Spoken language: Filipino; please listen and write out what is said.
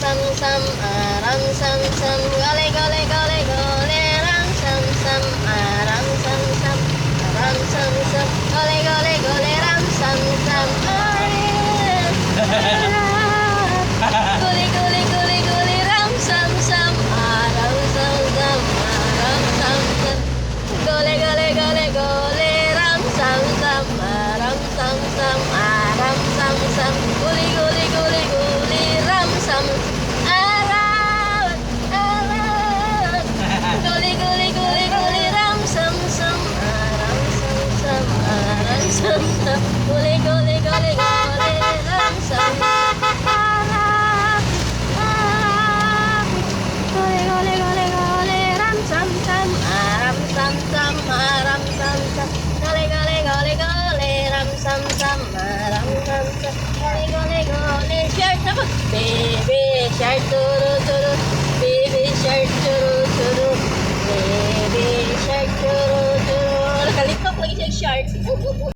sam sam, aram sam sam, gole gole gole gole, ram sam sam, aram sam sam, aram sam sam, gole gole gole, ram sam sam, gole gole gole gole, ram sam sam, aram sam sam, aram sam sam, gole gole gole gole, ram sam sam, aram sam sam, aram sam sam, gole gole gole gole, ram sam, aram, aram, gole gole gole gole, ram sam sam, aram sam sam, aram sam sam, gole gole gole gole, ram sam, aram, aram, gole gole gole gole, ram sam sam, aram sam sam, aram sam sam, gole gole gole gole, ram sam sam, aram sam sam, gole gole gole, shark ako, baby shark, turu turu, baby shark, turu turu, baby shark, turu turu, nakalipap lagi siya shark.